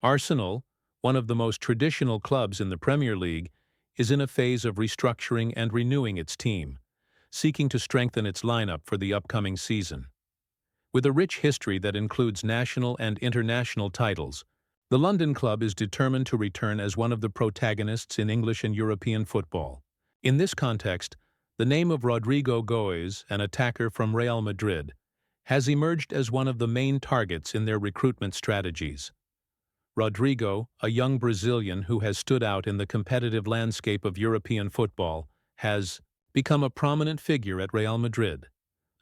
Arsenal, one of the most traditional clubs in the Premier League, is in a phase of restructuring and renewing its team, seeking to strengthen its lineup for the upcoming season. With a rich history that includes national and international titles, the London club is determined to return as one of the protagonists in English and European football. In this context, the name of Rodrigo Goes, an attacker from Real Madrid, has emerged as one of the main targets in their recruitment strategies. Rodrigo, a young Brazilian who has stood out in the competitive landscape of European football, has become a prominent figure at Real Madrid,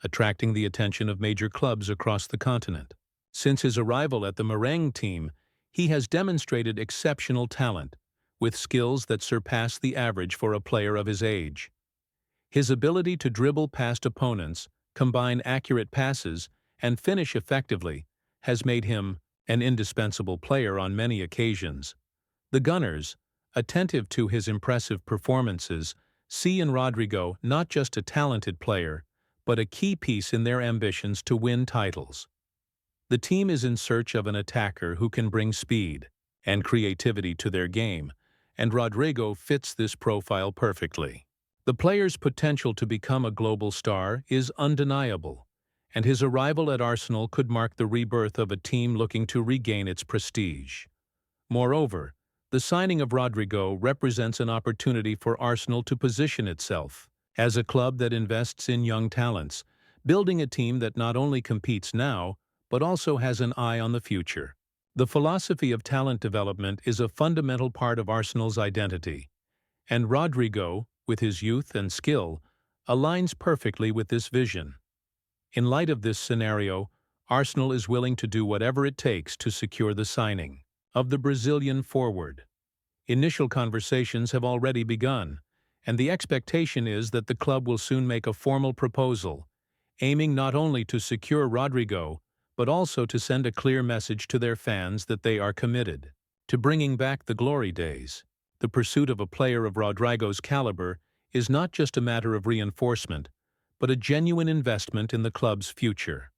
attracting the attention of major clubs across the continent. Since his arrival at the Merengue team, he has demonstrated exceptional talent, with skills that surpass the average for a player of his age. His ability to dribble past opponents, combine accurate passes, and finish effectively has made him an indispensable player on many occasions. The Gunners, attentive to his impressive performances, see in Rodrigo not just a talented player, but a key piece in their ambitions to win titles. The team is in search of an attacker who can bring speed and creativity to their game, and Rodrigo fits this profile perfectly. The player's potential to become a global star is undeniable, and his arrival at Arsenal could mark the rebirth of a team looking to regain its prestige. Moreover, the signing of Rodrigo represents an opportunity for Arsenal to position itself as a club that invests in young talents, building a team that not only competes now, but also has an eye on the future. The philosophy of talent development is a fundamental part of Arsenal's identity, and Rodrigo, with his youth and skill, aligns perfectly with this vision. In light of this scenario, Arsenal is willing to do whatever it takes to secure the signing of the Brazilian forward. Initial conversations have already begun, and the expectation is that the club will soon make a formal proposal, aiming not only to secure Rodrigo, but also to send a clear message to their fans that they are committed to bringing back the glory days. The pursuit of a player of Rodrigo's caliber is not just a matter of reinforcement, but a genuine investment in the club's future.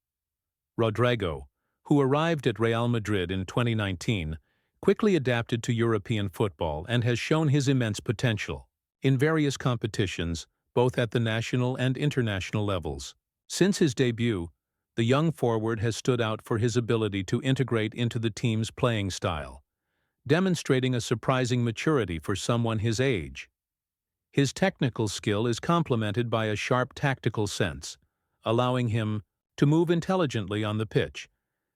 Rodrigo, who arrived at Real Madrid in 2019, quickly adapted to European football and has shown his immense potential in various competitions, both at the national and international levels. Since his debut, the young forward has stood out for his ability to integrate into the team's playing style, demonstrating a surprising maturity for someone his age. His technical skill is complemented by a sharp tactical sense, allowing him to move intelligently on the pitch,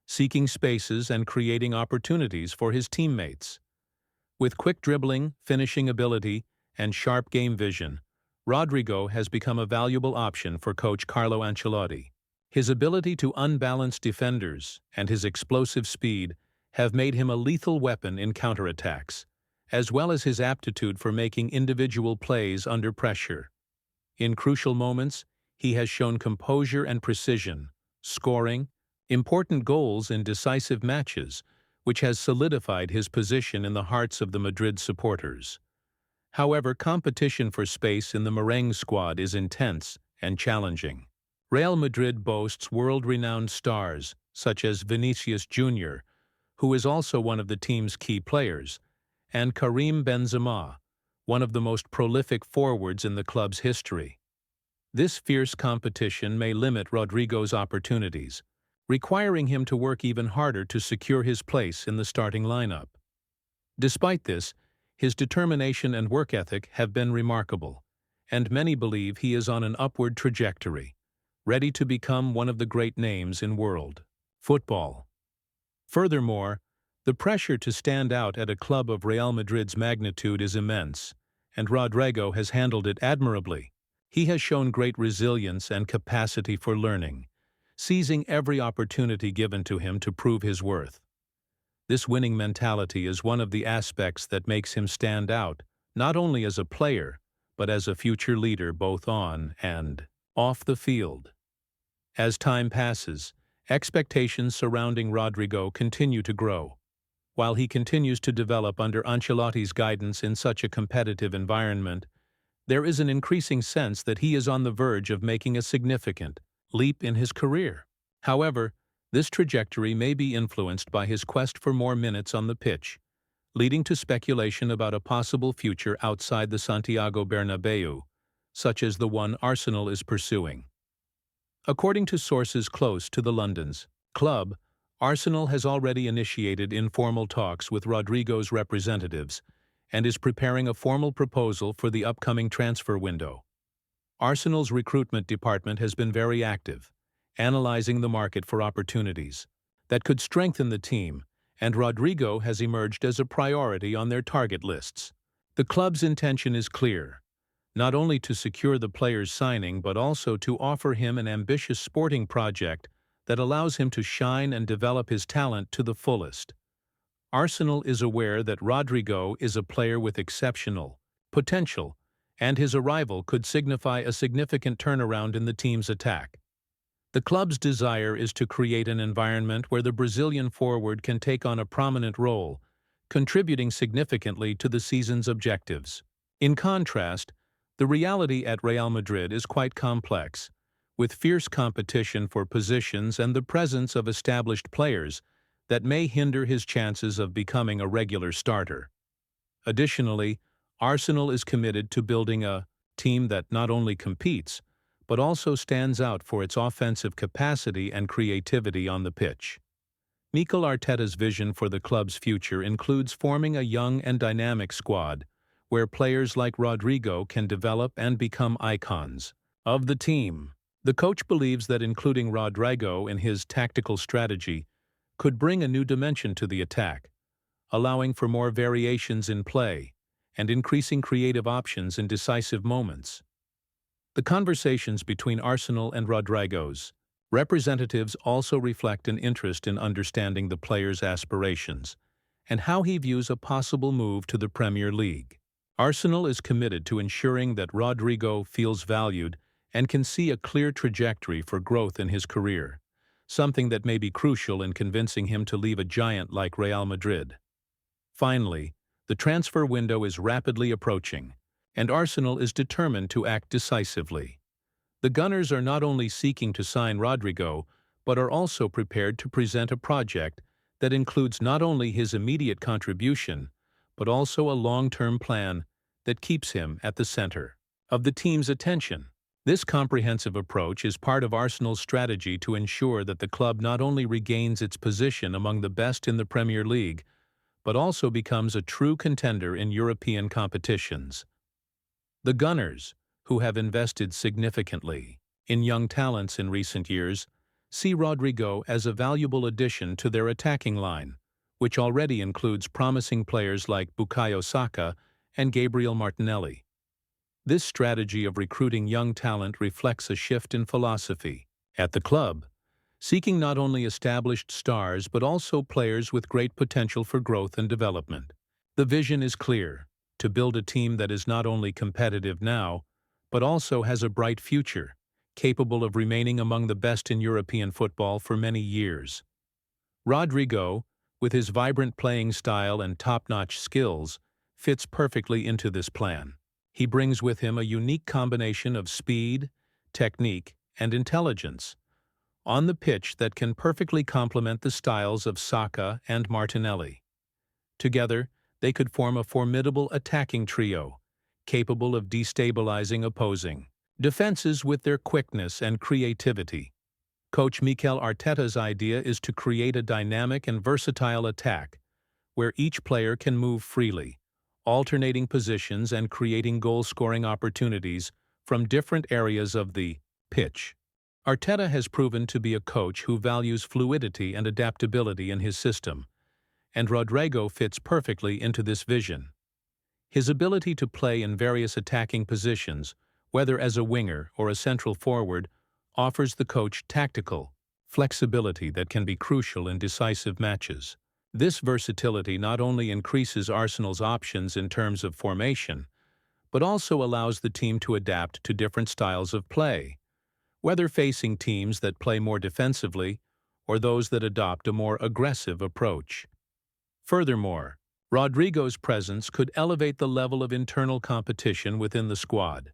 seeking spaces and creating opportunities for his teammates. With quick dribbling, finishing ability, and sharp game vision, Rodrigo has become a valuable option for coach Carlo Ancelotti. His ability to unbalance defenders and his explosive speed have made him a lethal weapon in counterattacks, as well as his aptitude for making individual plays under pressure. In crucial moments, he has shown composure and precision, scoring important goals in decisive matches, which has solidified his position in the hearts of the Madrid supporters. However, competition for space in the Merengue squad is intense and challenging. Real Madrid boasts world-renowned stars, such as Vinicius Jr., who is also one of the team's key players, and Karim Benzema, one of the most prolific forwards in the club's history. This fierce competition may limit Rodrigo's opportunities, requiring him to work even harder to secure his place in the starting lineup. Despite this, his determination and work ethic have been remarkable, and many believe he is on an upward trajectory, ready to become one of the great names in world football. Furthermore, the pressure to stand out at a club of Real Madrid's magnitude is immense, and Rodrigo has handled it admirably. He has shown great resilience and capacity for learning, seizing every opportunity given to him to prove his worth. This winning mentality is one of the aspects that makes him stand out, not only as a player, but as a future leader both on and off the field. As time passes, expectations surrounding Rodrigo continue to grow. While he continues to develop under Ancelotti's guidance in such a competitive environment, there is an increasing sense that he is on the verge of making a significant leap in his career. However, This trajectory may be influenced by his quest for more minutes on the pitch, leading to speculation about a possible future outside the Santiago Bernabéu, such as the one Arsenal is pursuing. According to sources close to the London's club, Arsenal has already initiated informal talks with Rodrigo's representatives and is preparing a formal proposal for the upcoming transfer window. Arsenal's recruitment department has been very active, analyzing the market for opportunities that could strengthen the team, and Rodrigo has emerged as a priority on their target lists. The club's intention is clear, not only to secure the player's signing but also to offer him an ambitious sporting project that allows him to shine and develop his talent to the fullest. Arsenal is aware that Rodrigo is a player with exceptional potential, and his arrival could signify a significant turnaround in the team's attack. The club's desire is to create an environment where the Brazilian forward can take on a prominent role, contributing significantly to the season's objectives. In contrast, the reality at Real Madrid is quite complex, with fierce competition for positions and the presence of established players that may hinder his chances of becoming a regular starter. Additionally, Arsenal is committed to building a team that not only competes, but also stands out for its offensive capacity and creativity on the pitch. Mikel Arteta's vision for the club's future includes forming a young and dynamic squad, where players like Rodrigo can develop and become icons of the team. The coach believes that including Rodrigo in his tactical strategy could bring a new dimension to the attack, allowing for more variations in play and increasing creative options in decisive moments. The conversations between Arsenal and Rodrigo's representatives also reflect an interest in understanding the player's aspirations and how he views a possible move to the Premier League. Arsenal is committed to ensuring that Rodrigo feels valued and can see a clear trajectory for growth in his career, something that may be crucial in convincing him to leave a giant like Real Madrid. Finally, the transfer window is rapidly approaching, and Arsenal is determined to act decisively. The Gunners are not only seeking to sign Rodrigo, but are also prepared to present a project that includes not only his immediate contribution, but also a long-term plan that keeps him at the center of the team's attention. This comprehensive approach is part of Arsenal's strategy to ensure that the club not only regains its position among the best in the Premier League, but also becomes a true contender in European competitions. The Gunners, who have invested significantly in young talents in recent years, see Rodrigo as a valuable addition to their attacking line, which already includes promising players like Bukayo Saka and Gabriel Martinelli. This strategy of recruiting young talent reflects a shift in philosophy at the club, seeking not only established stars but also players with great potential for growth and development. The vision is clear: to build a team that is not only competitive now, but also has a bright future, capable of remaining among the best in European football for many years. Rodrigo, with his vibrant playing style and top-notch skills, fits perfectly into this plan. He brings with him a unique combination of speed, technique, and intelligence on the pitch that can perfectly complement the styles of Saka and Martinelli. Together, they could form a formidable attacking trio, capable of destabilizing opposing defenses with their quickness and creativity. Coach Mikel Arteta's idea is to create a dynamic and versatile attack, where each player can move freely, alternating positions and creating goal-scoring opportunities from different areas of the pitch. Arteta has proven to be a coach who values fluidity and adaptability in his system, and Rodrigo fits perfectly into this vision. His ability to play in various attacking positions, whether as a winger or a central forward, offers the coach tactical flexibility that can be crucial in decisive matches. This versatility not only increases Arsenal's options in terms of formation, but also allows the team to adapt to different styles of play, whether facing teams that play more defensively or those that adopt a more aggressive approach. Furthermore, Rodrigo's presence could elevate the level of internal competition within the squad,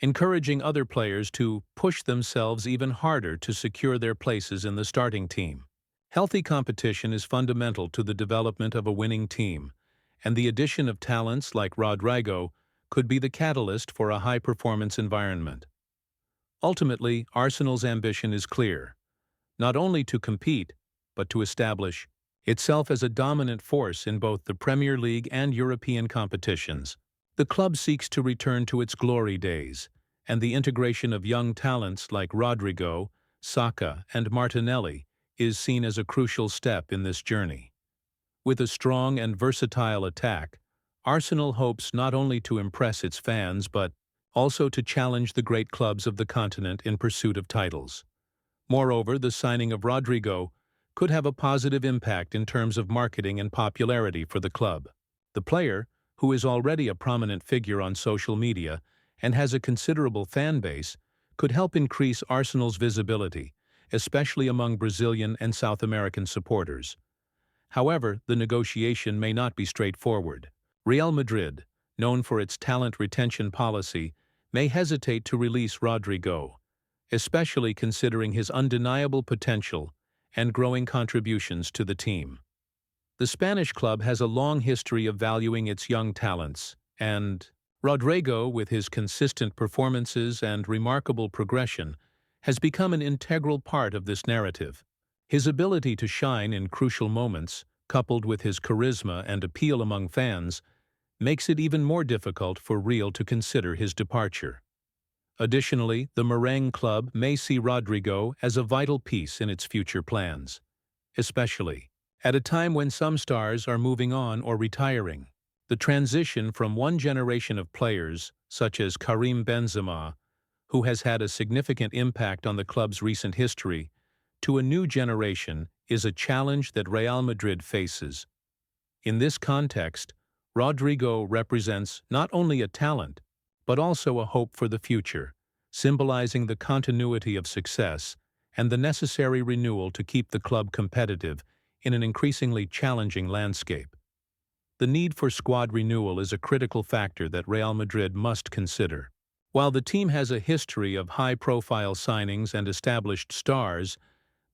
encouraging other players to push themselves even harder to secure their places in the starting team. Healthy competition is fundamental to the development of a winning team, and the addition of talents like Rodrygo could be the catalyst for a high-performance environment. Ultimately, Arsenal's ambition is clear, not only to compete, but to establish itself as a dominant force in both the Premier League and European competitions. The club seeks to return to its glory days, and the integration of young talents like Rodrigo, Saka, and Martinelli is seen as a crucial step in this journey. With a strong and versatile attack, Arsenal hopes not only to impress its fans but also to challenge the great clubs of the continent in pursuit of titles. Moreover, the signing of Rodrigo could have a positive impact in terms of marketing and popularity for the club. The player, who is already a prominent figure on social media and has a considerable fan base, could help increase Arsenal's visibility, especially among Brazilian and South American supporters. However, the negotiation may not be straightforward. Real Madrid, known for its talent retention policy, may hesitate to release Rodrigo, especially considering his undeniable potential and growing contributions to the team. The Spanish club has a long history of valuing its young talents, and Rodrigo, with his consistent performances and remarkable progression, has become an integral part of this narrative. His ability to shine in crucial moments, coupled with his charisma and appeal among fans, makes it even more difficult for Real to consider his departure. Additionally, the Merengue club may see Rodrigo as a vital piece in its future plans, especially at a time when some stars are moving on or retiring. The transition from one generation of players, such as Karim Benzema, who has had a significant impact on the club's recent history, to a new generation is a challenge that Real Madrid faces. In this context, Rodrigo represents not only a talent, but also a hope for the future, symbolizing the continuity of success and the necessary renewal to keep the club competitive in an increasingly challenging landscape. The need for squad renewal is a critical factor that Real Madrid must consider. While the team has a history of high-profile signings and established stars,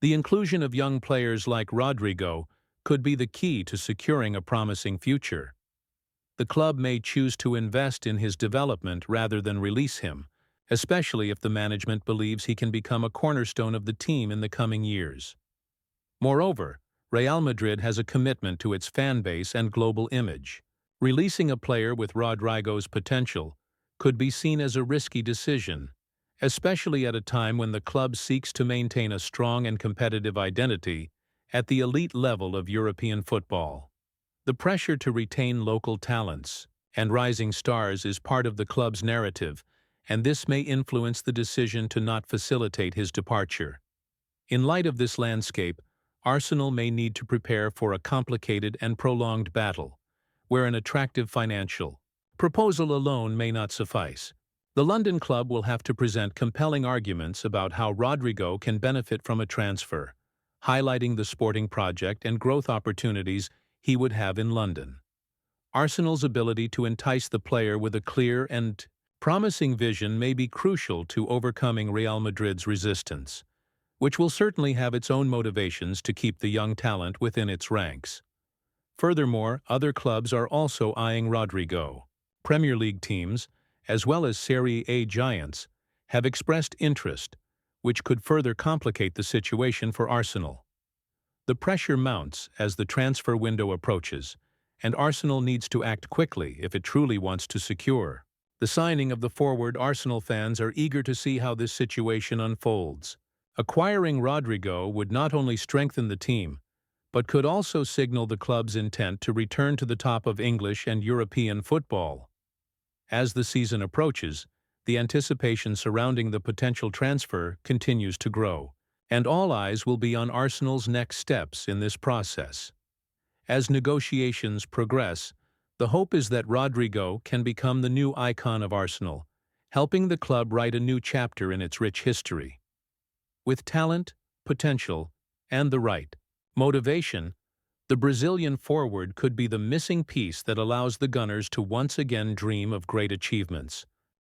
the inclusion of young players like Rodrigo could be the key to securing a promising future. The club may choose to invest in his development rather than release him, especially if the management believes he can become a cornerstone of the team in the coming years. Moreover, Real Madrid has a commitment to its fan base and global image. Releasing a player with Rodrigo's potential could be seen as a risky decision, especially at a time when the club seeks to maintain a strong and competitive identity at the elite level of European football. The pressure to retain local talents and rising stars is part of the club's narrative, and this may influence the decision to not facilitate his departure. In light of this landscape, Arsenal may need to prepare for a complicated and prolonged battle, where an attractive financial proposal alone may not suffice. The London club will have to present compelling arguments about how Rodrigo can benefit from a transfer, highlighting the sporting project and growth opportunities he would have in London. Arsenal's ability to entice the player with a clear and promising vision may be crucial to overcoming Real Madrid's resistance, which will certainly have its own motivations to keep the young talent within its ranks. Furthermore, other clubs are also eyeing Rodrigo. Premier League teams, as well as Serie A giants, have expressed interest, which could further complicate the situation for Arsenal. The pressure mounts as the transfer window approaches, and Arsenal needs to act quickly if it truly wants to secure the signing of the forward. Arsenal fans are eager to see how this situation unfolds. Acquiring Rodrigo would not only strengthen the team, but could also signal the club's intent to return to the top of English and European football. As the season approaches, the anticipation surrounding the potential transfer continues to grow, and all eyes will be on Arsenal's next steps in this process. As negotiations progress, the hope is that Rodrigo can become the new icon of Arsenal, helping the club write a new chapter in its rich history. With talent, potential, and the right motivation, the Brazilian forward could be the missing piece that allows the Gunners to once again dream of great achievements.